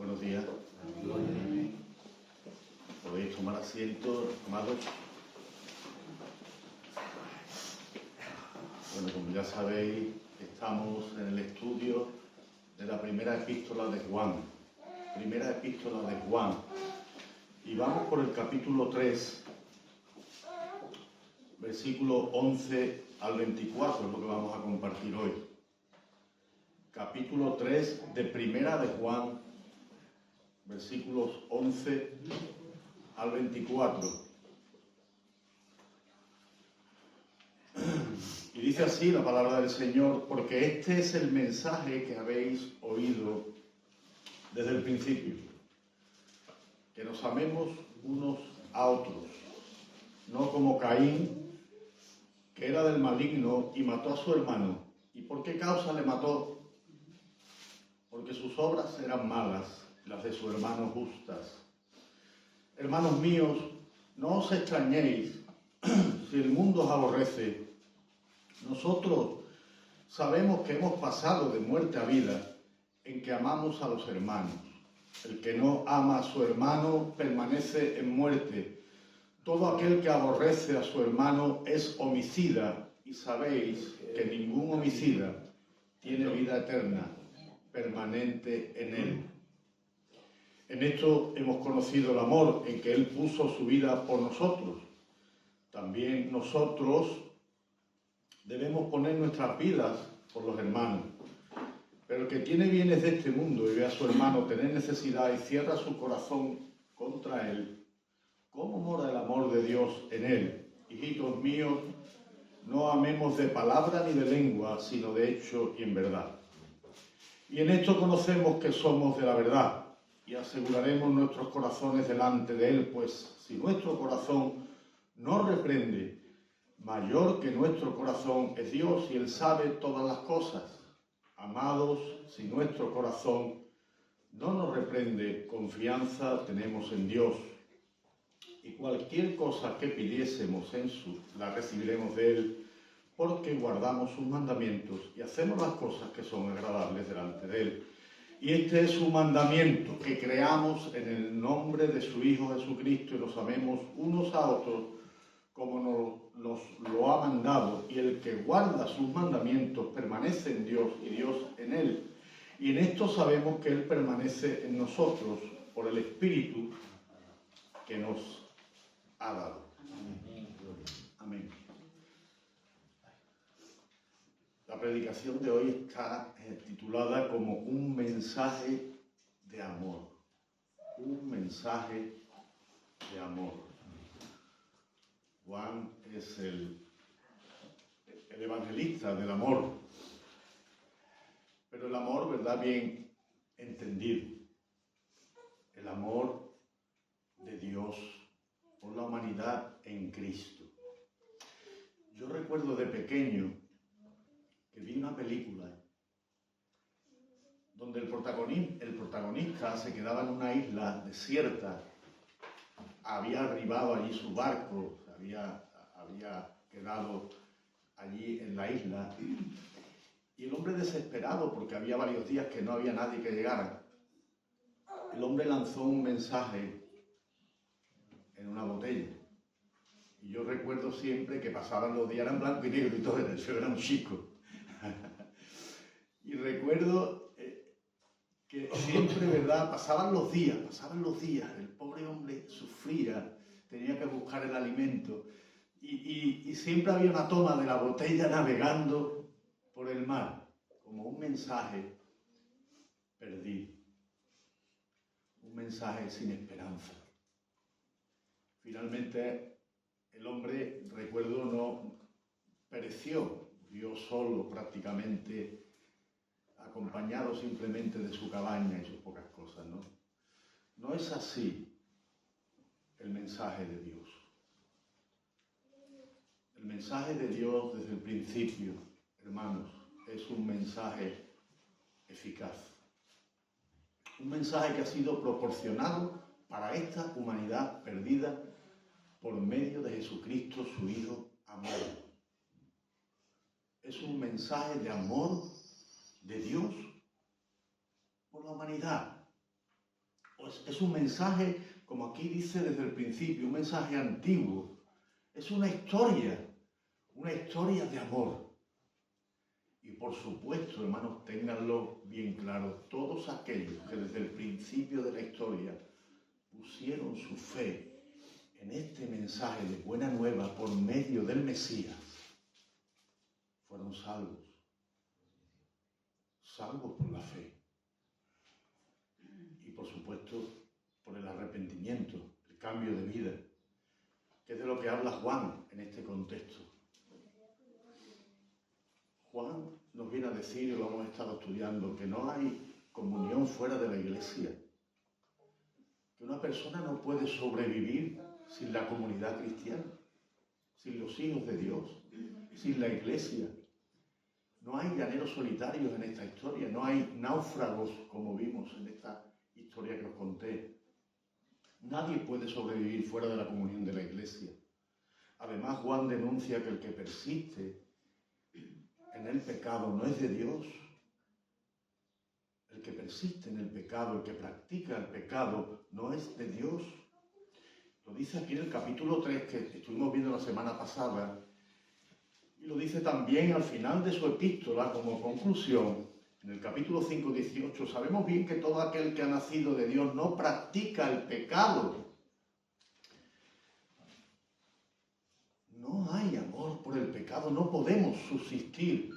Buenos días. Podéis tomar asiento, amados. Bueno, como ya sabéis, estamos en el estudio de la primera epístola de Juan. Primera epístola de Juan. Y vamos por el capítulo 3, versículo 11 al 24, es lo que vamos a compartir hoy. Capítulo 3 de Primera de Juan, versículos 11 al 24. Y dice así la palabra del Señor: porque este es el mensaje que habéis oído desde el principio, que nos amemos unos a otros, no como Caín, que era del maligno y mató a su hermano. ¿Y por qué causa le mató? Porque sus obras eran malas, las de su hermano justas. Hermanos míos, no os extrañéis si el mundo os aborrece. Nosotros sabemos que hemos pasado de muerte a vida en que amamos a los hermanos. El que no ama a su hermano permanece en muerte. Todo aquel que aborrece a su hermano es homicida, y sabéis que ningún homicida tiene vida eterna permanente en él. En esto hemos conocido el amor, en que Él puso su vida por nosotros. También nosotros debemos poner nuestras vidas por los hermanos. Pero el que tiene bienes de este mundo y ve a su hermano tener necesidad y cierra su corazón contra él, ¿cómo mora el amor de Dios en él? Hijitos míos, no amemos de palabra ni de lengua, sino de hecho y en verdad. Y en esto conocemos que somos de la verdad, y aseguraremos nuestros corazones delante de Él, pues si nuestro corazón no reprende, mayor que nuestro corazón es Dios, y Él sabe todas las cosas. Amados, si nuestro corazón no nos reprende, confianza tenemos en Dios, y cualquier cosa que pidiésemos la recibiremos de Él, porque guardamos sus mandamientos y hacemos las cosas que son agradables delante de Él. Y este es su mandamiento, que creamos en el nombre de su Hijo Jesucristo y nos amemos unos a otros como nos lo ha mandado. Y el que guarda sus mandamientos permanece en Dios y Dios en él. Y en esto sabemos que Él permanece en nosotros por el Espíritu que nos ha dado. Amén. La predicación de hoy está titulada como un mensaje de amor. Un mensaje de amor. Juan es el evangelista del amor. Pero el amor, ¿verdad?, bien entendido. El amor de Dios por la humanidad en Cristo. Yo recuerdo de pequeño que vi una película donde el protagonista se quedaba en una isla desierta, había arribado allí su barco, había quedado allí en la isla, y el hombre desesperado, porque había varios días que no había nadie que llegara, el hombre lanzó un mensaje en una botella. Y yo recuerdo siempre que pasaban los días, eran blanco y negro y todo, yo era un chico. Y recuerdo que siempre, ¿verdad?, pasaban los días, el pobre hombre sufría, tenía que buscar el alimento, y siempre había una toma de la botella navegando por el mar, como un mensaje perdido, un mensaje sin esperanza. Finalmente, el hombre, recuerdo, no pereció, murió solo prácticamente, acompañado simplemente de su cabaña y sus pocas cosas, ¿no? No es así el mensaje de Dios. El mensaje de Dios desde el principio, hermanos, es un mensaje eficaz. Un mensaje que ha sido proporcionado para esta humanidad perdida por medio de Jesucristo, su Hijo amado. Es un mensaje de amor de Dios por la humanidad. es un mensaje, como aquí dice desde el principio, un mensaje antiguo. Es una historia de amor. Y por supuesto, hermanos, ténganlo bien claro, todos aquellos que desde el principio de la historia pusieron su fe en este mensaje de buena nueva por medio del Mesías, fueron salvos. Salvos por la fe. Y por supuesto, por el arrepentimiento, el cambio de vida, que es de lo que habla Juan en este contexto. Juan nos viene a decir, y lo hemos estado estudiando, que no hay comunión fuera de la iglesia. Que una persona no puede sobrevivir sin la comunidad cristiana, sin los hijos de Dios, sin la iglesia. No hay llaneros solitarios en esta historia, no hay náufragos como vimos en esta historia que os conté. Nadie puede sobrevivir fuera de la comunión de la iglesia. Además, Juan denuncia que el que persiste en el pecado no es de Dios. El que persiste en el pecado, el que practica el pecado, no es de Dios. Lo dice aquí en el capítulo 3, que estuvimos viendo la semana pasada, y lo dice también al final de su epístola como conclusión, en el capítulo 5, 18, sabemos bien que todo aquel que ha nacido de Dios no practica el pecado. No hay amor por el pecado, no podemos subsistir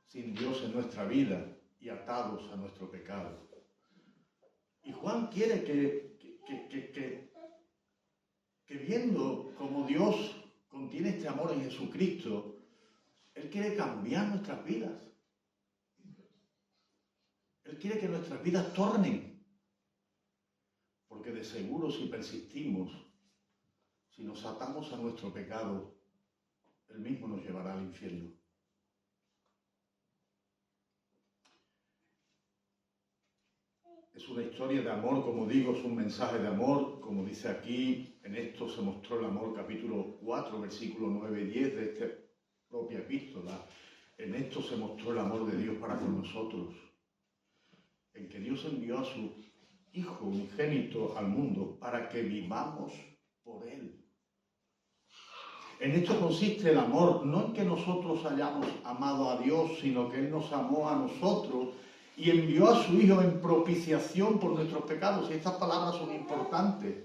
sin Dios en nuestra vida y atados a nuestro pecado. Y Juan quiere que viendo cómo Dios contiene este amor en Jesucristo, Él quiere cambiar nuestras vidas. Él quiere que nuestras vidas tornen. Porque de seguro si persistimos, si nos atamos a nuestro pecado, Él mismo nos llevará al infierno. Es una historia de amor, como digo, es un mensaje de amor, como dice aquí, en esto se mostró el amor, capítulo 4, versículo 9 y 10 de esta propia epístola. En esto se mostró el amor de Dios para con nosotros, en que Dios envió a su Hijo unigénito al mundo para que vivamos por Él. En esto consiste el amor, no en que nosotros hayamos amado a Dios, sino que Él nos amó a nosotros y envió a su Hijo en propiciación por nuestros pecados. Y estas palabras son importantes,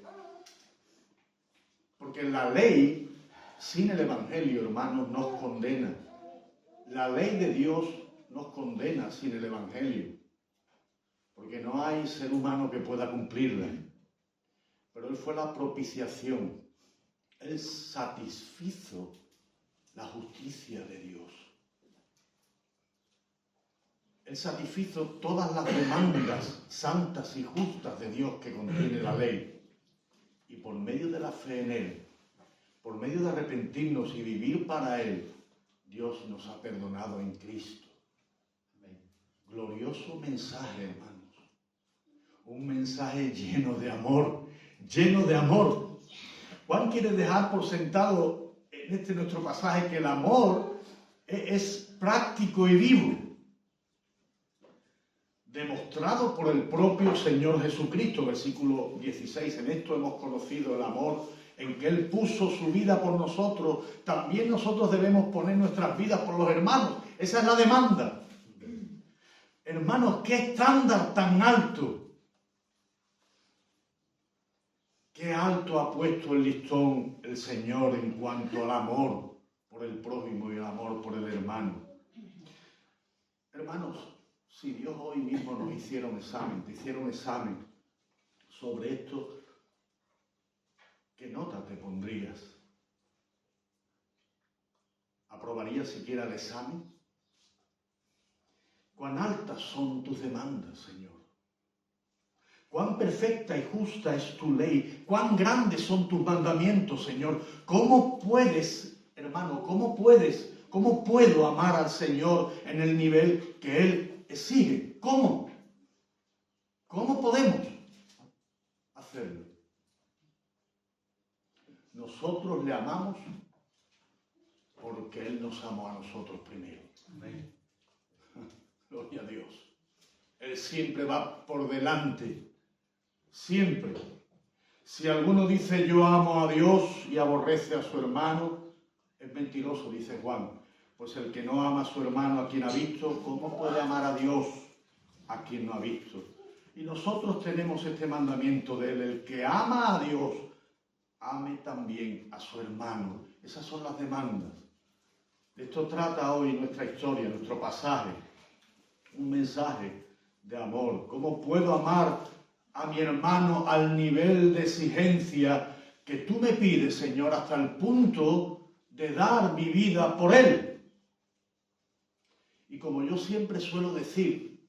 porque la ley, sin el Evangelio, hermanos, nos condena. La ley de Dios nos condena sin el Evangelio, porque no hay ser humano que pueda cumplirla. Pero Él fue la propiciación. Él satisfizo la justicia de Dios. Él satisfizo todas las demandas santas y justas de Dios que contiene la ley. Y por medio de la fe en Él, por medio de arrepentirnos y vivir para Él, Dios nos ha perdonado en Cristo. Amén. Glorioso mensaje, hermanos. Un mensaje lleno de amor, lleno de amor. Juan quiere dejar por sentado en este nuestro pasaje que el amor es práctico y vivo, demostrado por el propio Señor Jesucristo, versículo 16. En esto hemos conocido el amor en que Él puso su vida por nosotros. También nosotros debemos poner nuestras vidas por los hermanos. Esa es la demanda. Hermanos, qué estándar tan alto. Qué alto ha puesto el listón el Señor en cuanto al amor por el prójimo y el amor por el hermano. Hermanos, si Dios hoy mismo nos hiciera un examen, te hiciera un examen sobre esto, ¿qué nota te pondrías? ¿Aprobarías siquiera el examen? ¿Cuán altas son tus demandas, Señor? Cuán perfecta y justa es tu ley, cuán grandes son tus mandamientos, Señor. ¿Cómo puedes, hermano, cómo puedo amar al Señor en el nivel que Él exige? ¿Cómo? ¿Cómo podemos hacerlo? Nosotros le amamos porque Él nos amó a nosotros primero. Amén. Gloria a Dios. Él siempre va por delante siempre. Si alguno dice yo amo a Dios y aborrece a su hermano, es mentiroso, dice Juan. Pues el que no ama a su hermano a quien ha visto, ¿cómo puede amar a Dios a quien no ha visto? Y nosotros tenemos este mandamiento de él: el que ama a Dios, ame también a su hermano. Esas son las demandas. De esto trata hoy nuestra historia, nuestro pasaje. Un mensaje de amor. ¿Cómo puedo amar a mi hermano al nivel de exigencia que tú me pides, Señor, hasta el punto de dar mi vida por él? Y como yo siempre suelo decir,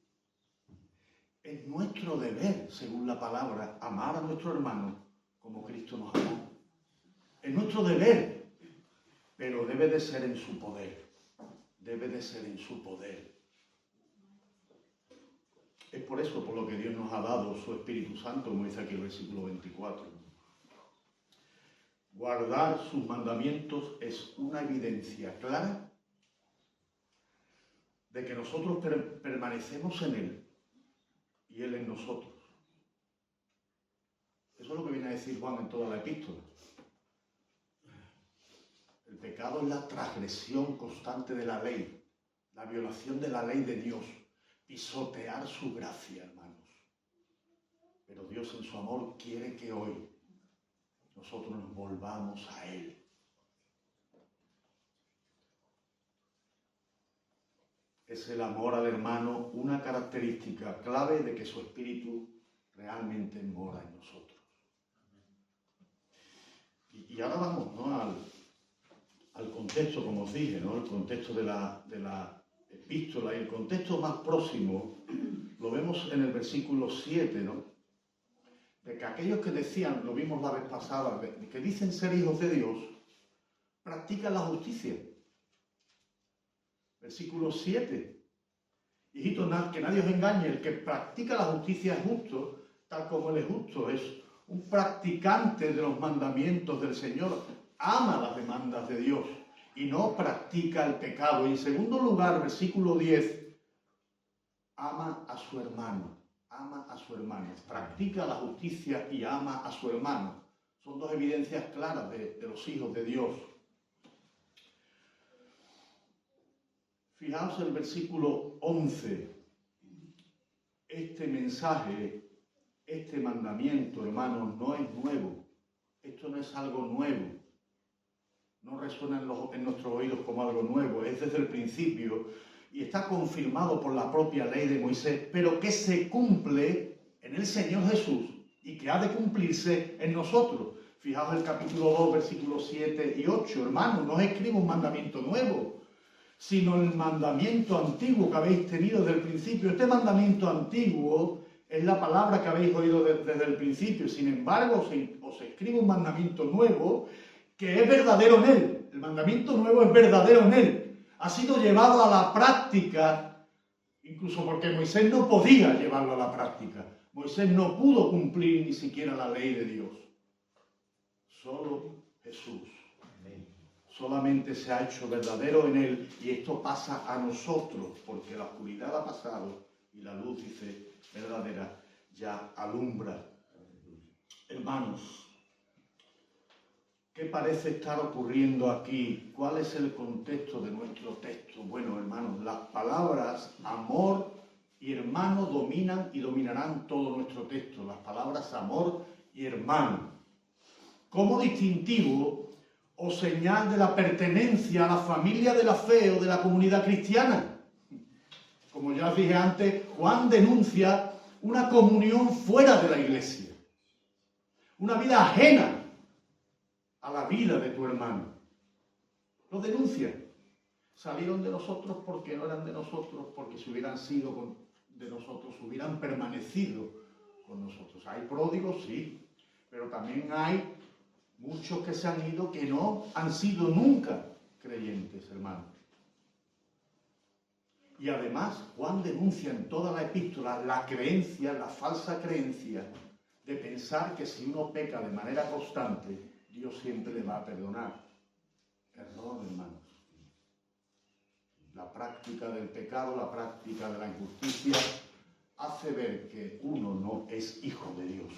es nuestro deber, según la palabra, amar a nuestro hermano como Cristo nos amó. Es nuestro deber, pero debe de ser en su poder. Debe de ser en su poder. Es por eso por lo que Dios nos ha dado su Espíritu Santo, como dice aquí el versículo 24. Guardar sus mandamientos es una evidencia clara de que nosotros permanecemos en Él y Él en nosotros. Eso es lo que viene a decir Juan en toda la epístola. El pecado es la transgresión constante de la ley, la violación de la ley de Dios, pisotear su gracia, hermanos. Pero Dios en su amor quiere que hoy nosotros nos volvamos a Él. Es el amor al hermano una característica clave de que su espíritu realmente mora en nosotros. Y ahora vamos, ¿no?, al contexto, como os dije, ¿no?, el contexto de la epístola, y el contexto más próximo lo vemos en el versículo 7, ¿no?, de que aquellos que decían, lo vimos la vez pasada, que dicen ser hijos de Dios, practican la justicia. Versículo 7. Hijitos, que nadie os engañe, el que practica la justicia es justo, tal como él es justo, es un practicante de los mandamientos del Señor, ama las demandas de Dios y no practica el pecado. Y en segundo lugar, versículo 10, ama a su hermano. Ama a su hermano, practica la justicia y ama a su hermano. Son dos evidencias claras de los hijos de Dios. Fijaos el versículo 11. Este mensaje, este mandamiento, hermanos, no es nuevo. Esto no es algo nuevo. No resuena en nuestros oídos como algo nuevo. Es desde el principio y está confirmado por la propia ley de Moisés, pero que se cumple en el Señor Jesús y que ha de cumplirse en nosotros. Fijaos el capítulo 2, versículos 7 y 8. Hermanos, no os escribo un mandamiento nuevo, sino el mandamiento antiguo que habéis tenido desde el principio. Este mandamiento antiguo es la palabra que habéis oído desde el principio. Sin embargo, os escribo un mandamiento nuevo que es verdadero en él. El mandamiento nuevo es verdadero en él. Ha sido llevado a la práctica, incluso porque Moisés no podía llevarlo a la práctica. Moisés no pudo cumplir ni siquiera la ley de Dios. Solo Jesús. Solamente se ha hecho verdadero en él, y esto pasa a nosotros, porque la oscuridad ha pasado y la luz, dice, verdadera ya alumbra. Hermanos, ¿qué parece estar ocurriendo aquí? ¿Cuál es el contexto de nuestro texto? Bueno, hermanos, las palabras amor y hermano dominan y dominarán todo nuestro texto. Las palabras amor y hermano, como distintivo o señal de la pertenencia a la familia de la fe o de la comunidad cristiana. Como ya os dije antes, Juan denuncia una comunión fuera de la iglesia, una vida ajena a la vida de tu hermano. Lo denuncia. Salieron de nosotros porque no eran de nosotros, porque si hubieran sido de nosotros, hubieran permanecido con nosotros. Hay pródigos, sí, pero también hay muchos que se han ido que no han sido nunca creyentes, hermanos. Y además, Juan denuncia en toda la epístola la creencia, la falsa creencia de pensar que si uno peca de manera constante, Dios siempre le va a perdonar. Error, hermanos. La práctica del pecado, la práctica de la injusticia, hace ver que uno no es hijo de Dios.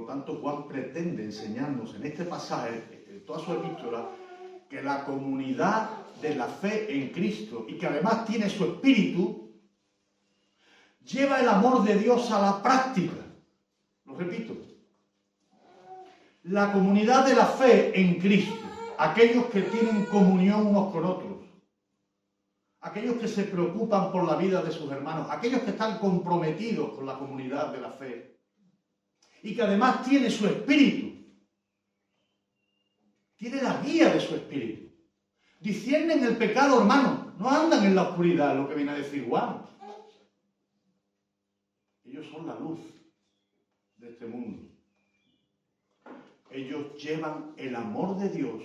tanto, Juan pretende enseñarnos en este pasaje, en toda su epístola, que la comunidad de la fe en Cristo, y que además tiene su espíritu, lleva el amor de Dios a la práctica. Lo repito. La comunidad de la fe en Cristo, aquellos que tienen comunión unos con otros, aquellos que se preocupan por la vida de sus hermanos, aquellos que están comprometidos con la comunidad de la fe, y que además tiene su espíritu, tiene la guía de su espíritu. Disciernen el pecado, hermano, no andan en la oscuridad, lo que viene a decir Juan. Ellos son la luz de este mundo. Ellos llevan el amor de Dios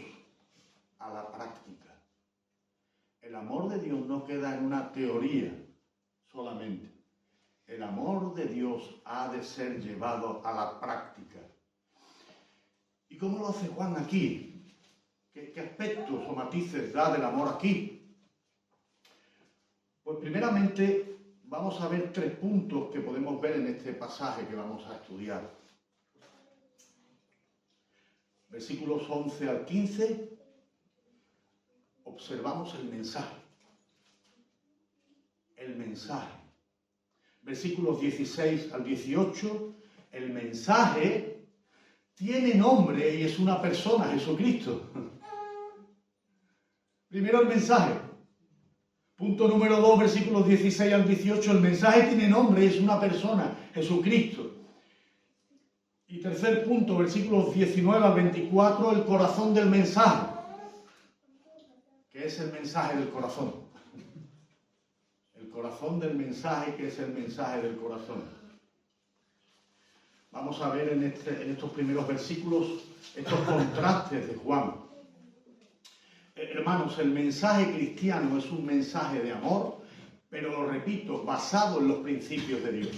a la práctica. El amor de Dios no queda en una teoría solamente. El amor de Dios ha de ser llevado a la práctica. ¿Y cómo lo hace Juan aquí? ¿Qué aspectos o matices da del amor aquí? Pues primeramente vamos a ver 3 puntos que podemos ver en este pasaje que vamos a estudiar. Versículos 11 al 15, observamos el mensaje. El mensaje. Versículos 16 al 18, el mensaje tiene nombre y es una persona, Jesucristo. Primero el mensaje. Punto número 2, versículos 16 al 18, el mensaje tiene nombre y es una persona, Jesucristo. Y tercer punto, versículos 19 al 24, el corazón del mensaje. ¿Qué es el mensaje del corazón? El corazón del mensaje, que es el mensaje del corazón. Vamos a ver en estos primeros versículos estos contrastes de Juan. Hermanos, el mensaje cristiano es un mensaje de amor, pero lo repito, basado en los principios de Dios.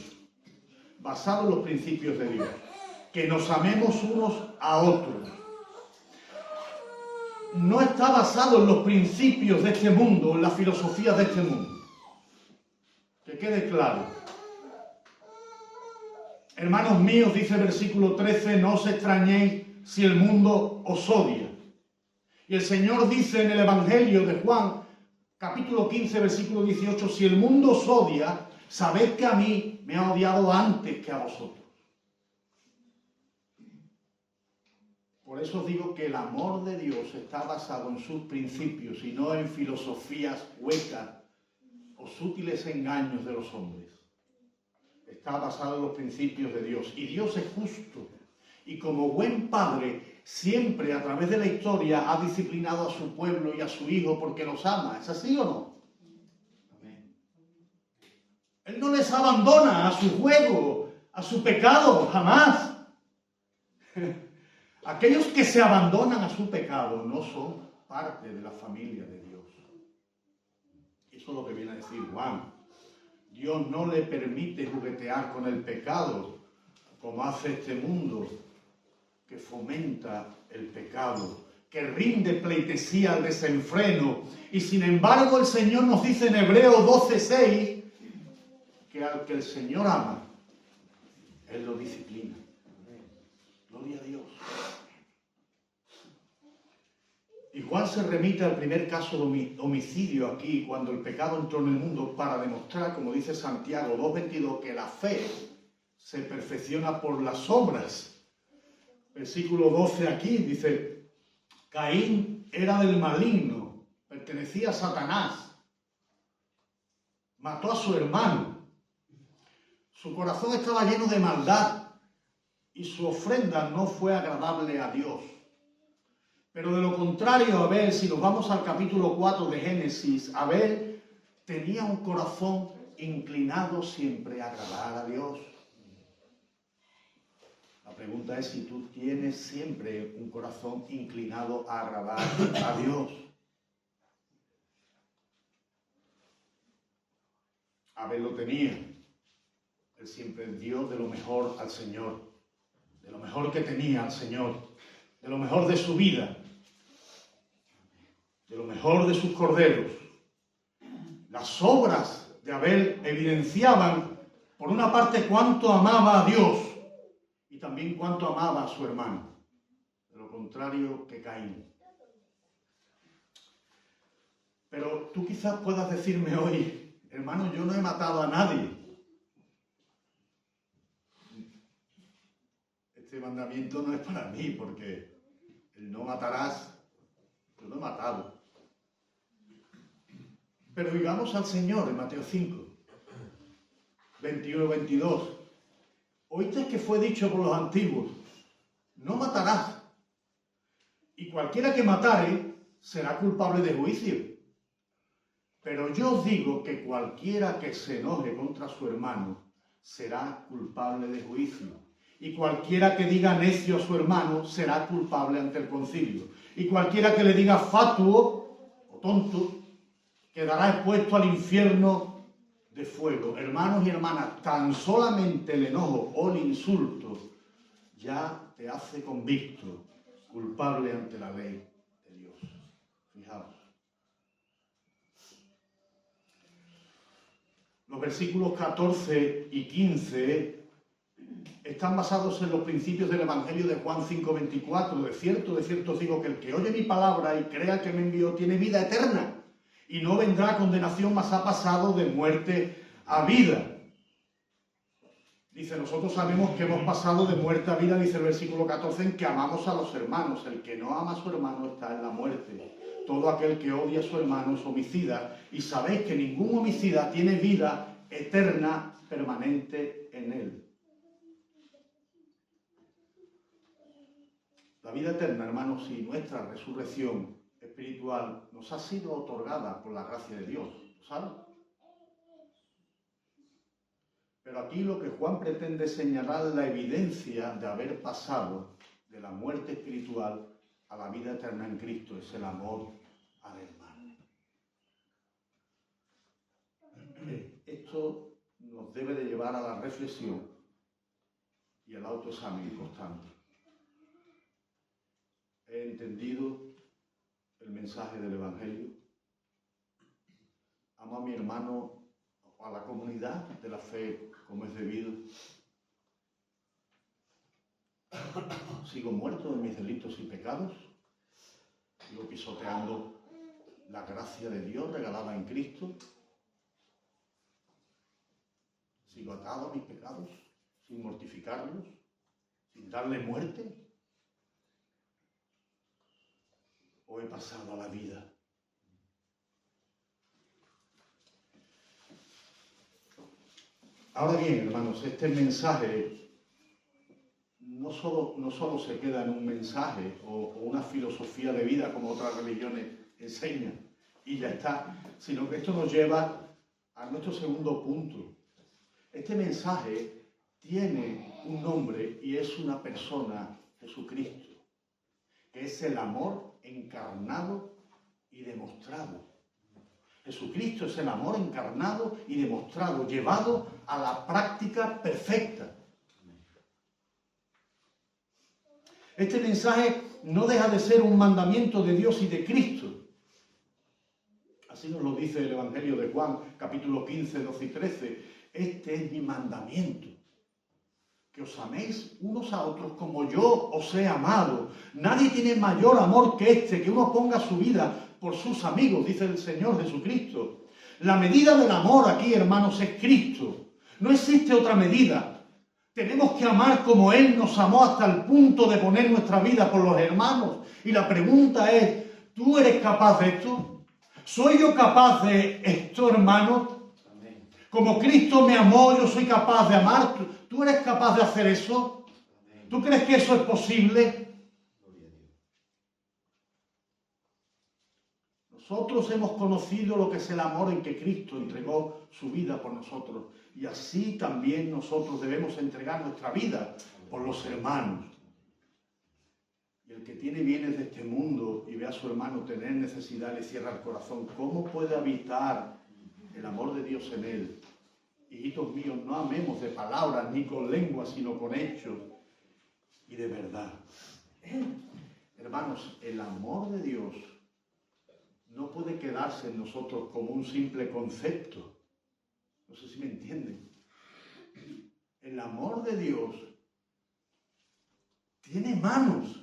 Basado en los principios de Dios. Que nos amemos unos a otros. No está basado en los principios de este mundo, en las filosofías de este mundo. Que quede claro. Hermanos míos, dice el versículo 13, no os extrañéis si el mundo os odia. Y el Señor dice en el Evangelio de Juan, capítulo 15, versículo 18, si el mundo os odia, sabed que a mí me ha odiado antes que a vosotros. Por eso os digo que el amor de Dios está basado en sus principios y no en filosofías huecas o sutiles engaños de los hombres. Está basado en los principios de Dios. Y Dios es justo. Y como buen padre, siempre a través de la historia ha disciplinado a su pueblo y a su hijo porque los ama. ¿Es así o no? Amén. Él no les abandona a su juego, a su pecado, jamás. Aquellos que se abandonan a su pecado no son parte de la familia de Dios. Eso es lo que viene a decir Juan. Dios no le permite juguetear con el pecado, como hace este mundo, que fomenta el pecado, que rinde pleitesía al desenfreno. Y sin embargo el Señor nos dice en Hebreos 12:6 que al que el Señor ama, Él lo disciplina. Gloria a Dios. Y Juan se remite al primer caso de homicidio aquí, cuando el pecado entró en el mundo, para demostrar, como dice Santiago 2:22, que la fe se perfecciona por las obras. Versículo 12 aquí dice, Caín era del maligno, pertenecía a Satanás, mató a su hermano, su corazón estaba lleno de maldad y su ofrenda no fue agradable a Dios. Pero de lo contrario, Abel, si nos vamos al capítulo 4 de Génesis, Abel tenía un corazón inclinado siempre a agradar a Dios. La pregunta es si tú tienes siempre un corazón inclinado a agradar a Dios. Abel lo tenía. Él siempre dio de lo mejor al Señor, de lo mejor que tenía al Señor, de lo mejor de su vida, de lo mejor de sus corderos. Las obras de Abel evidenciaban, por una parte, cuánto amaba a Dios, y también cuánto amaba a su hermano. De lo contrario que Caín. Pero tú quizás puedas decirme hoy, hermano, yo no he matado a nadie. Este mandamiento no es para mí, porque el no matarás, yo no he matado. Pero digamos al Señor en Mateo 5, 21-22. Oíste que fue dicho por los antiguos, no matarás, y cualquiera que matare será culpable de juicio. Pero yo os digo que cualquiera que se enoje contra su hermano será culpable de juicio. Y cualquiera que diga necio a su hermano será culpable ante el concilio. Y cualquiera que le diga fatuo o tonto quedará expuesto al infierno de fuego. Hermanos y hermanas, tan solamente el enojo o el insulto ya te hace convicto, culpable ante la ley de Dios. Fijaos. Los versículos 14 y 15 están basados en los principios del Evangelio de Juan 5:24. De cierto os digo que el que oye mi palabra y crea que me envió tiene vida eterna y no vendrá a condenación, mas ha pasado de muerte a vida. Dice, nosotros sabemos que hemos pasado de muerte a vida, dice el versículo 14, en que amamos a los hermanos. El que no ama a su hermano está en la muerte. Todo aquel que odia a su hermano es homicida, y sabéis que ningún homicida tiene vida eterna permanente en él. La vida eterna, hermanos, y nuestra resurrección espiritual nos ha sido otorgada por la gracia de Dios, ¿sabes? Pero aquí lo que Juan pretende señalar la evidencia de haber pasado de la muerte espiritual a la vida eterna en Cristo, es el amor al hermano. Esto nos debe de llevar a la reflexión y al autoexamen constante. He entendido el mensaje del Evangelio. Amo a mi hermano o a la comunidad de la fe como es debido. Sigo muerto en mis delitos y pecados. Sigo pisoteando la gracia de Dios regalada en Cristo. Sigo atado a mis pecados sin mortificarlos, sin darle muerte. ¿O he pasado a la vida? Ahora bien, hermanos, este mensaje no solo se queda en un mensaje o una filosofía de vida como otras religiones enseñan y ya está, sino que esto nos lleva a nuestro segundo punto. Este mensaje tiene un nombre y es una persona, Jesucristo, que es el amor encarnado y demostrado. Jesucristo es el amor encarnado y demostrado, llevado a la práctica perfecta. Este mensaje no deja de ser un mandamiento de Dios y de Cristo. Así nos lo dice el Evangelio de Juan, capítulo 15, 12 y 13. Este es mi mandamiento, que os améis unos a otros como yo os he amado. Nadie tiene mayor amor que este, que uno ponga su vida por sus amigos, dice el Señor Jesucristo. La medida del amor aquí, hermanos, es Cristo. No existe otra medida. Tenemos que amar como Él nos amó hasta el punto de poner nuestra vida por los hermanos. Y la pregunta es, ¿tú eres capaz de esto? ¿Soy yo capaz de esto, hermano? Como Cristo me amó, yo soy capaz de amar. ¿Tú eres capaz de hacer eso? ¿Tú crees que eso es posible? Nosotros hemos conocido lo que es el amor en que Cristo entregó su vida por nosotros. Y así también nosotros debemos entregar nuestra vida por los hermanos. Y el que tiene bienes de este mundo y ve a su hermano tener necesidad, le cierra el corazón. ¿Cómo puede habitar el amor de Dios en él? Hijitos míos, no amemos de palabras ni con lengua, sino con hechos y de verdad. Hermanos, el amor de Dios no puede quedarse en nosotros como un simple concepto. No sé si me entienden. El amor de Dios tiene manos,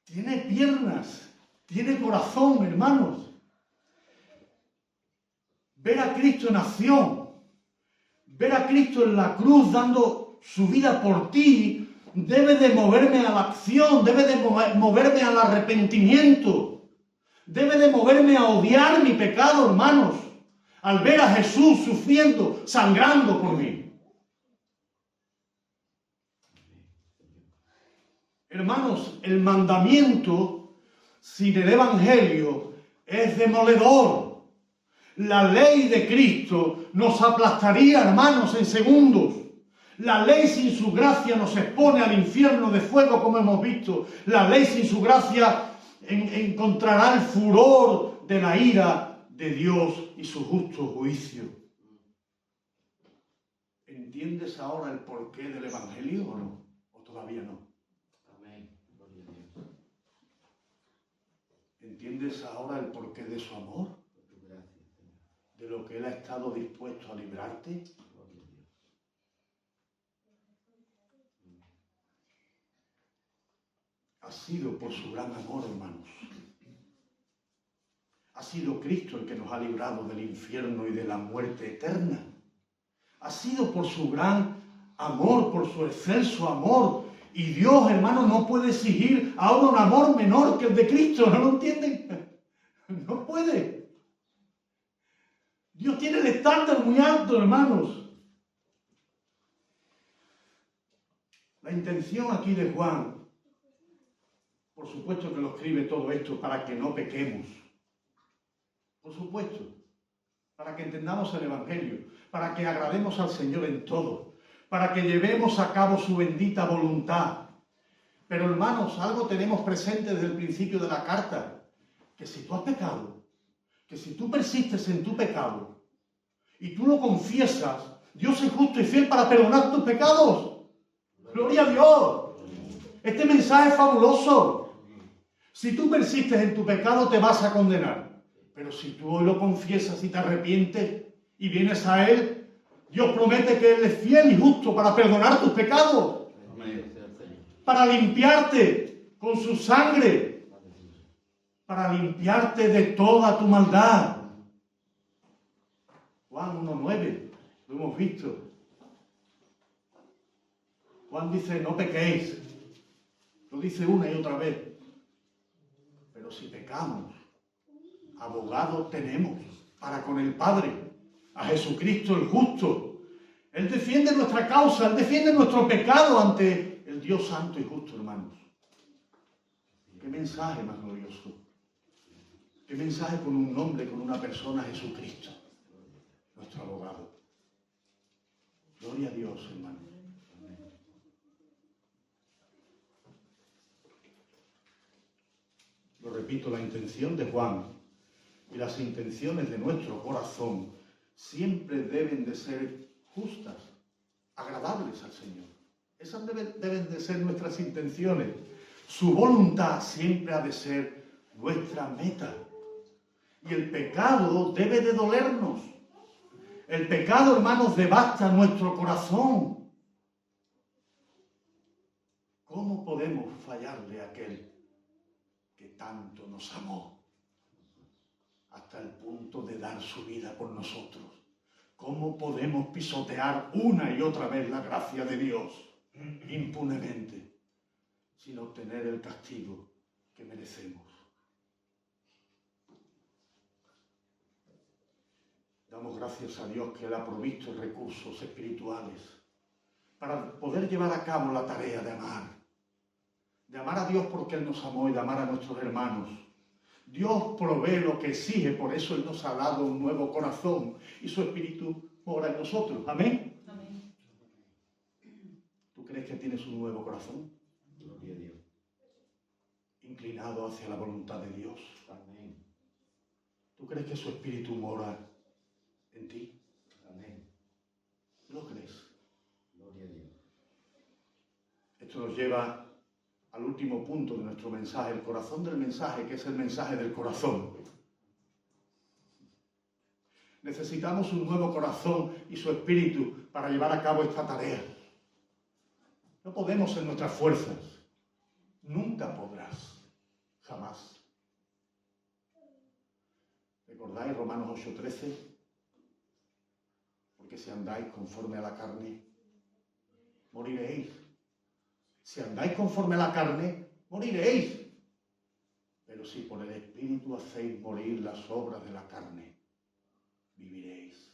tiene piernas, tiene corazón, hermanos. Ver a Cristo en acción, ver a Cristo en la cruz dando su vida por ti, debe de moverme a la acción, debe de moverme al arrepentimiento, debe de moverme a odiar mi pecado, hermanos, al ver a Jesús sufriendo, sangrando por mí. Hermanos, el mandamiento sin el Evangelio es demoledor. La ley de Cristo nos aplastaría, hermanos, en segundos. La ley sin su gracia nos expone al infierno de fuego, como hemos visto. La ley sin su gracia encontrará el furor de la ira de Dios y su justo juicio. ¿Entiendes ahora el porqué del Evangelio o no? ¿O todavía no? ¿Entiendes ahora el porqué de su amor? ¿De lo que Él ha estado dispuesto a librarte? Ha sido por su gran amor, hermanos. Ha sido Cristo el que nos ha librado del infierno y de la muerte eterna. Ha sido por su gran amor, por su excelso amor. Y Dios, hermanos, no puede exigir ahora un amor menor que el de Cristo. ¿No lo entienden? No puede. Dios tiene el estándar muy alto, hermanos. La intención aquí de Juan, por supuesto que lo escribe todo esto para que no pequemos. Por supuesto, para que entendamos el Evangelio, para que agrademos al Señor en todo, para que llevemos a cabo su bendita voluntad. Pero hermanos, algo tenemos presente desde el principio de la carta, que si tú has pecado, que si tú persistes en tu pecado y tú lo confiesas, Dios es justo y fiel para perdonar tus pecados. ¡Gloria a Dios! Este mensaje es fabuloso. Si tú persistes en tu pecado, te vas a condenar. Pero si tú hoy lo confiesas y te arrepientes y vienes a Él, Dios promete que Él es fiel y justo para perdonar tus pecados. Para limpiarte con su sangre. Para limpiarte de toda tu maldad. Juan 1:9, lo hemos visto. Juan dice, no pequéis. Lo dice una y otra vez. Pero si pecamos, abogado tenemos para con el Padre, a Jesucristo el justo. Él defiende nuestra causa, Él defiende nuestro pecado ante el Dios santo y justo, hermanos. Qué mensaje más glorioso. Qué mensaje con un nombre, con una persona, Jesucristo, nuestro abogado. Gloria a Dios, hermano. Lo repito, la intención de Juan y las intenciones de nuestro corazón siempre deben de ser justas, agradables al Señor. Esas deben de ser nuestras intenciones. Su voluntad siempre ha de ser nuestra meta. Y el pecado debe de dolernos. El pecado, hermanos, devasta nuestro corazón. ¿Cómo podemos fallarle a aquel que tanto nos amó hasta el punto de dar su vida por nosotros? ¿Cómo podemos pisotear una y otra vez la gracia de Dios impunemente sin obtener el castigo que merecemos? Damos gracias a Dios que Él ha provisto recursos espirituales para poder llevar a cabo la tarea de amar a Dios porque Él nos amó y de amar a nuestros hermanos. Dios provee lo que exige, por eso Él nos ha dado un nuevo corazón y su Espíritu mora en nosotros. ¿Amén? Amén. ¿Tú crees que tienes un nuevo corazón? Gloria a Dios. Inclinado hacia la voluntad de Dios. Amén. ¿Tú crees que su Espíritu mora en ti? Amén. ¿Lo crees? Gloria a Dios. Esto nos lleva al último punto de nuestro mensaje, el corazón del mensaje, que es el mensaje del corazón. Necesitamos un nuevo corazón y su espíritu para llevar a cabo esta tarea. No podemos en nuestras fuerzas. Nunca podrás. Jamás. ¿Recordáis Romanos 8:13? Porque si andáis conforme a la carne, moriréis. Si andáis conforme a la carne, moriréis. Pero si por el Espíritu hacéis morir las obras de la carne, viviréis.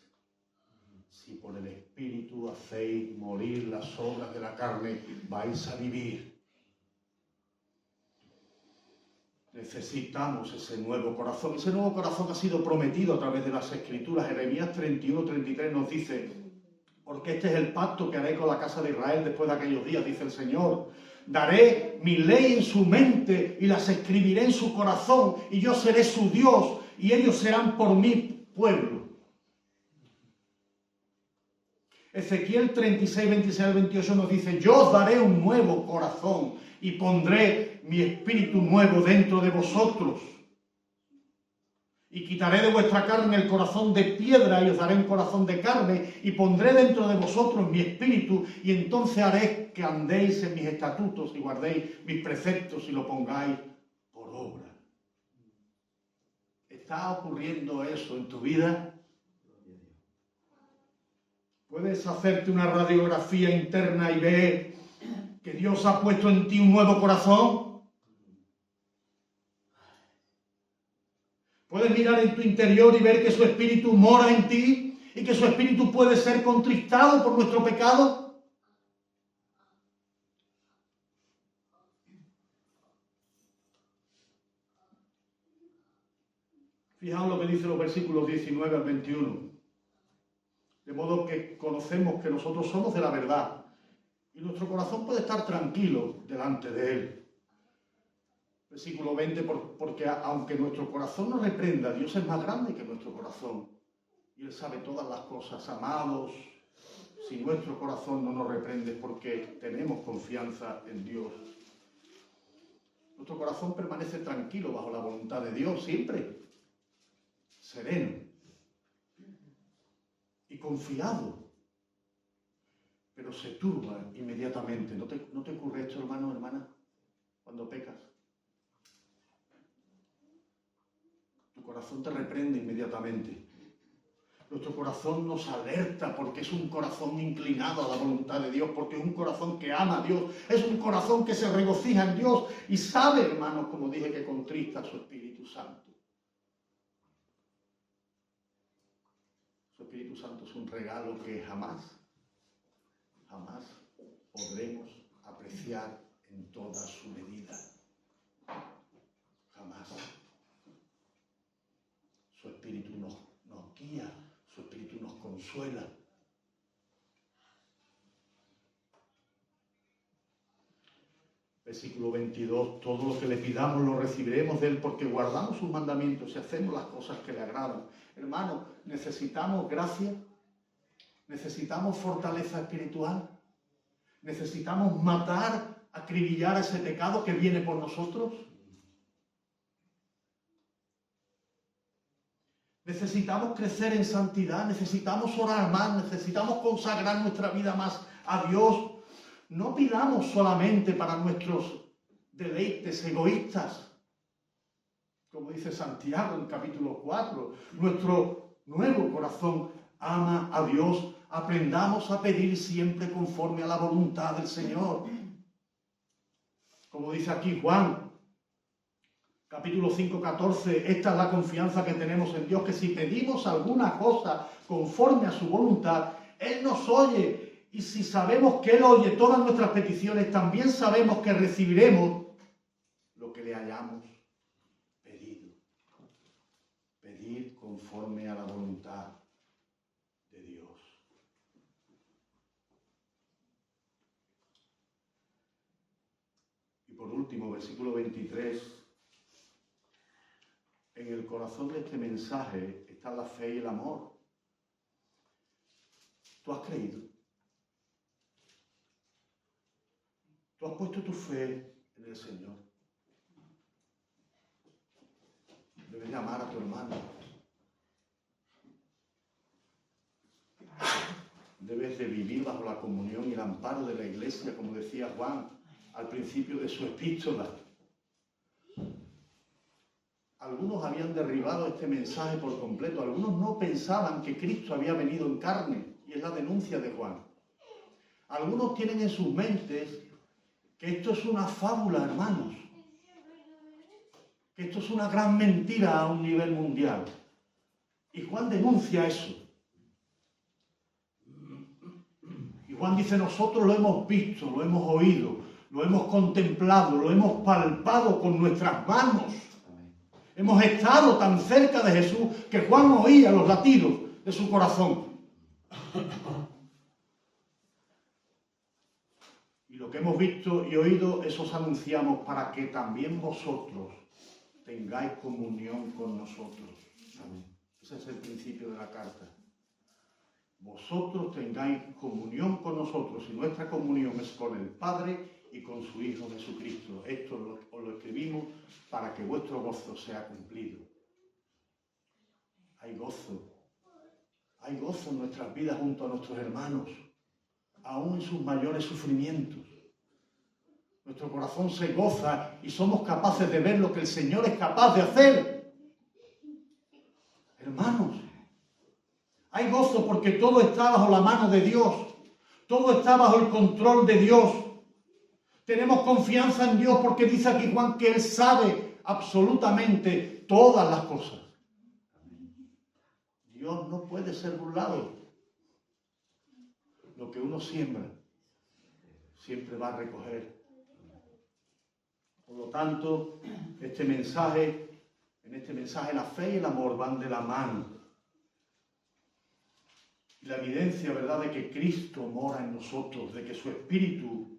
Si por el Espíritu hacéis morir las obras de la carne, vais a vivir. Necesitamos ese nuevo corazón. Ese nuevo corazón ha sido prometido a través de las Escrituras. Jeremías 31:33 nos dice: porque este es el pacto que haré con la casa de Israel después de aquellos días, dice el Señor. Daré mi ley en su mente y las escribiré en su corazón, y yo seré su Dios, y ellos serán por mí pueblo. Ezequiel 36:26-28 nos dice: yo os daré un nuevo corazón y pondré mi espíritu nuevo dentro de vosotros. Y quitaré de vuestra carne el corazón de piedra y os daré un corazón de carne y pondré dentro de vosotros mi espíritu y entonces haré que andéis en mis estatutos y guardéis mis preceptos y lo pongáis por obra. ¿Está ocurriendo eso en tu vida? ¿Puedes hacerte una radiografía interna y ver que Dios ha puesto en ti un nuevo corazón? Puedes mirar en tu interior y ver que su espíritu mora en ti y que su espíritu puede ser contristado por nuestro pecado. Fijaos lo que dicen los versículos 19 al 21. De modo que conocemos que nosotros somos de la verdad y nuestro corazón puede estar tranquilo delante de Él. Versículo 20, porque aunque nuestro corazón nos reprenda, Dios es más grande que nuestro corazón. Y Él sabe todas las cosas. Amados, si nuestro corazón no nos reprende es porque tenemos confianza en Dios. Nuestro corazón permanece tranquilo bajo la voluntad de Dios, siempre. Sereno. Y confiado. Pero se turba inmediatamente. ¿No te ocurre esto, hermano, hermana? Cuando pecas. Tu corazón te reprende inmediatamente. Nuestro corazón nos alerta porque es un corazón inclinado a la voluntad de Dios, porque es un corazón que ama a Dios, es un corazón que se regocija en Dios y sabe, hermanos, como dije, que contrista a su Espíritu Santo. Su Espíritu Santo es un regalo que jamás podremos apreciar en toda su medida. Jamás. Su Espíritu nos guía, su Espíritu nos consuela. Versículo 22, todo lo que le pidamos lo recibiremos de Él porque guardamos sus mandamientos y hacemos las cosas que le agradan. Hermanos, necesitamos gracia, necesitamos fortaleza espiritual, necesitamos matar, acribillar a ese pecado que viene por nosotros. Necesitamos crecer en santidad, necesitamos orar más, necesitamos consagrar nuestra vida más a Dios. No pidamos solamente para nuestros deleites egoístas, como dice Santiago en capítulo 4. Nuestro nuevo corazón ama a Dios. Aprendamos a pedir siempre conforme a la voluntad del Señor. Como dice aquí Juan, capítulo 5, 14, esta es la confianza que tenemos en Dios, que si pedimos alguna cosa conforme a su voluntad, Él nos oye. Y si sabemos que Él oye todas nuestras peticiones, también sabemos que recibiremos lo que le hayamos pedido. Pedir conforme a la voluntad de Dios. Y por último, versículo 23. En el corazón de este mensaje está la fe y el amor. ¿Tú has creído? ¿Tú has puesto tu fe en el Señor? Debes amar a tu hermano. debes de vivir bajo la comunión y el amparo de la Iglesia, como decía Juan al principio de su epístola. Algunos habían derribado este mensaje por completo, algunos no pensaban que Cristo había venido en carne, y es la denuncia de Juan. Algunos tienen en sus mentes que esto es una fábula, hermanos, que esto es una gran mentira a un nivel mundial. Y Juan denuncia eso. Y Juan dice, nosotros lo hemos visto, lo hemos oído, lo hemos contemplado, lo hemos palpado con nuestras manos. Hemos estado tan cerca de Jesús que Juan oía los latidos de su corazón. Y lo que hemos visto y oído, eso os anunciamos para que también vosotros tengáis comunión con nosotros. Amén. Ese es el principio de la carta. Vosotros tengáis comunión con nosotros, y nuestra comunión es con el Padre y con su Hijo Jesucristo. Esto os lo escribimos para que vuestro gozo sea cumplido. Hay gozo en nuestras vidas junto a nuestros hermanos, aún en sus mayores sufrimientos. Nuestro corazón se goza y somos capaces de ver lo que el Señor es capaz de hacer. Hermanos, hay gozo porque todo está bajo la mano de Dios. Todo está bajo el control de Dios. Tenemos confianza en Dios porque dice aquí Juan que Él sabe absolutamente todas las cosas. Dios no puede ser burlado. Lo que uno siembra, siempre va a recoger. Por lo tanto, en este mensaje la fe y el amor van de la mano. Y la evidencia, ¿verdad?, de que Cristo mora en nosotros, de que su Espíritu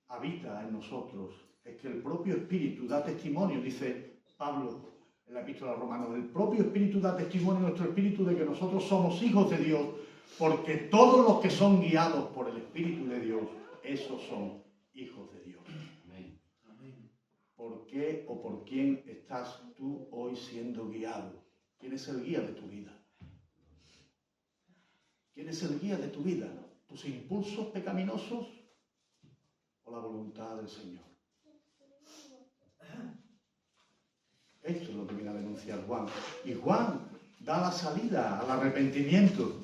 habita en nosotros, es que el propio Espíritu da testimonio, dice Pablo en la Epístola a los Romanos, el propio Espíritu da testimonio en nuestro Espíritu de que nosotros somos hijos de Dios, porque todos los que son guiados por el Espíritu de Dios, esos son hijos de Dios. Amén. ¿Por qué o por quién estás tú hoy siendo guiado? ¿Quién es el guía de tu vida? ¿Quién es el guía de tu vida? ¿Tus impulsos pecaminosos o la voluntad del Señor? Esto es lo que viene a denunciar Juan. Y Juan da la salida al arrepentimiento.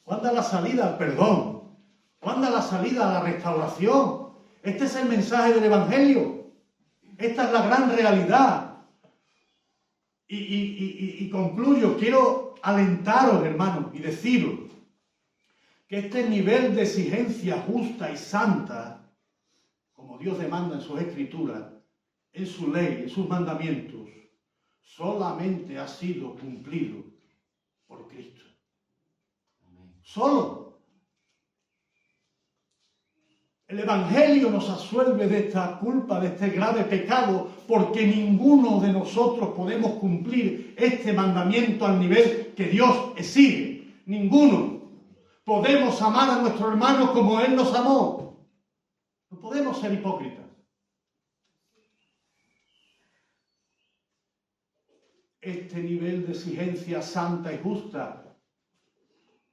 Juan da la salida al perdón. Juan da la salida a la restauración. Este es el mensaje del Evangelio. Esta es la gran realidad. Y concluyo, quiero alentaros, hermanos, y deciros que este nivel de exigencia justa y santa, como Dios demanda en sus escrituras, en su ley, en sus mandamientos, solamente ha sido cumplido por Cristo. Solo. El Evangelio nos absuelve de esta culpa, de este grave pecado, porque ninguno de nosotros podemos cumplir este mandamiento al nivel que Dios exige. Ninguno. Podemos amar a nuestro hermano como Él nos amó. No podemos ser hipócritas. Este nivel de exigencia santa y justa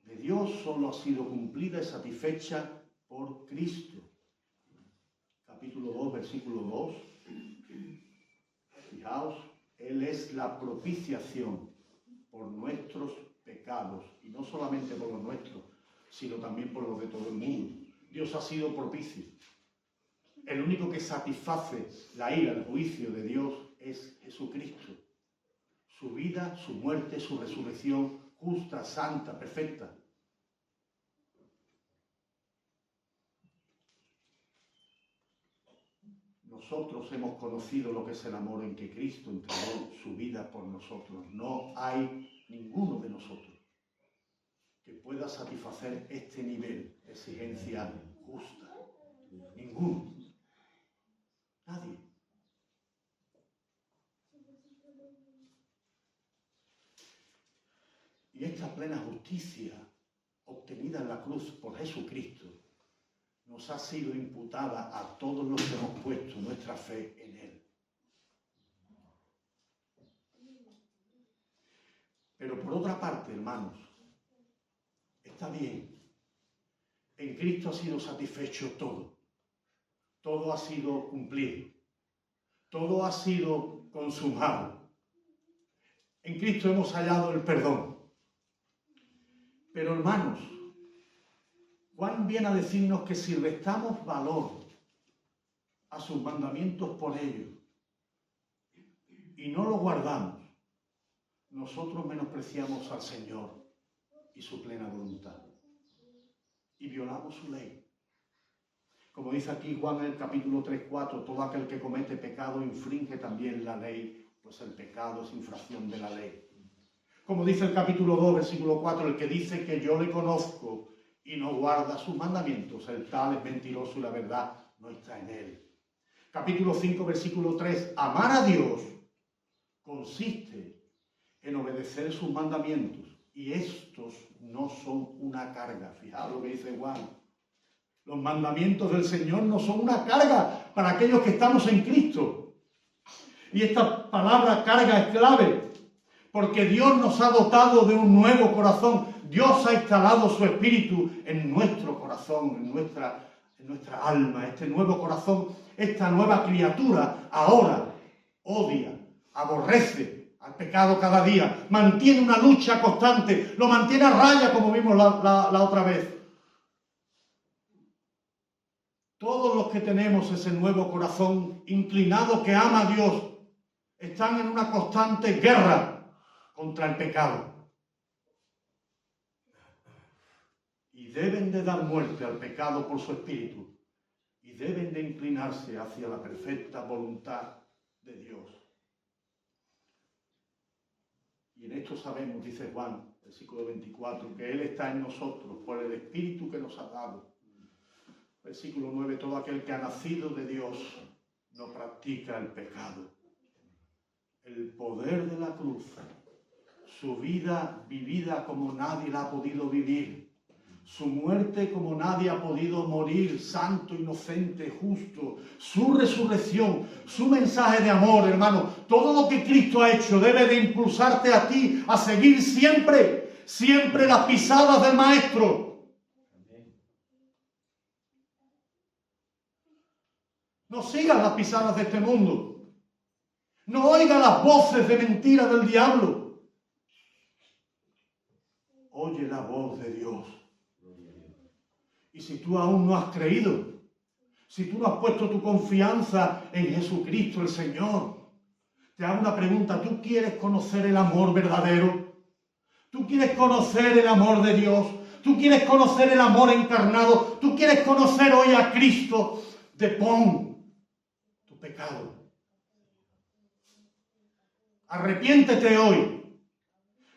de Dios solo ha sido cumplida y satisfecha por Cristo. Capítulo 2, versículo 2. Fijaos, Él es la propiciación por nuestros pecados, y no solamente por los nuestros, sino también por los de todo el mundo. Dios ha sido propicio. El único que satisface la ira, el juicio de Dios es Jesucristo. Su vida, su muerte, su resurrección, justa, santa, perfecta. Nosotros hemos conocido lo que es el amor en que Cristo entregó su vida por nosotros. No hay ninguno de nosotros que pueda satisfacer este nivel de exigencia justa. Ninguno. Nadie. Y esta plena justicia obtenida en la cruz por Jesucristo nos ha sido imputada a todos los que hemos puesto nuestra fe en Él. Pero por otra parte, hermanos, está bien En Cristo ha sido satisfecho todo. Todo ha sido cumplido. Todo ha sido consumado. En Cristo hemos hallado el perdón. Pero hermanos, Juan viene a decirnos que si restamos valor a sus mandamientos por ello y no lo guardamos, nosotros menospreciamos al Señor y su plena voluntad y violamos su ley. Como dice aquí Juan en el capítulo 3:4, todo aquel que comete pecado infringe también la ley, pues el pecado es infracción de la ley. Como dice el capítulo 2, versículo 4, el que dice que yo le conozco y no guarda sus mandamientos, el tal es mentiroso y la verdad no está en él. Capítulo 5, versículo 3, amar a Dios consiste en obedecer sus mandamientos y estos no son una carga. Fijaos lo que dice Juan. Los mandamientos del Señor no son una carga para aquellos que estamos en Cristo. Y esta palabra carga es clave, porque Dios nos ha dotado de un nuevo corazón. Dios ha instalado su espíritu en nuestro corazón, en nuestra alma. Este nuevo corazón, esta nueva criatura, ahora odia, aborrece al pecado cada día, mantiene una lucha constante, lo mantiene a raya, como vimos la otra vez. Todos los que tenemos ese nuevo corazón inclinado que ama a Dios están en una constante guerra contra el pecado. Y deben de dar muerte al pecado por su espíritu y deben de inclinarse hacia la perfecta voluntad de Dios. Y en esto sabemos, dice Juan, versículo 24, que Él está en nosotros por el espíritu que nos ha dado. Versículo 9, todo aquel que ha nacido de Dios no practica el pecado. El poder de la cruz, su vida vivida como nadie la ha podido vivir, su muerte como nadie ha podido morir, santo, inocente, justo, su resurrección, su mensaje de amor, hermano, todo lo que Cristo ha hecho debe de impulsarte a ti a seguir siempre, siempre las pisadas del Maestro. No sigas las pisadas de este mundo. No oigas las voces de mentira del diablo. Oye la voz de Dios. Y si tú aún no has creído, si tú no has puesto tu confianza en Jesucristo el Señor, te hago una pregunta. ¿Tú quieres conocer el amor verdadero? ¿Tú quieres conocer el amor de Dios? ¿Tú quieres conocer el amor encarnado? ¿Tú quieres conocer hoy a Cristo? Depón tu pecado. Arrepiéntete hoy.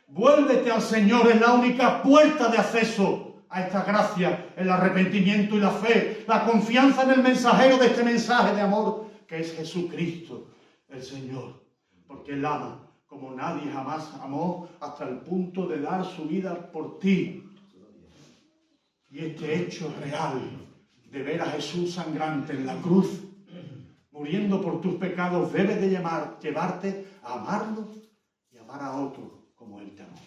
Vuélvete al Señor. Es la única puerta de acceso a esta gracia, el arrepentimiento y la fe, la confianza en el mensajero de este mensaje de amor, que es Jesucristo, el Señor. Porque Él ama como nadie jamás amó, hasta el punto de dar su vida por ti. Y este hecho real de ver a Jesús sangrante en la cruz, muriendo por tus pecados, debe de llevarte a amarlo y amar a otro como Él te amó.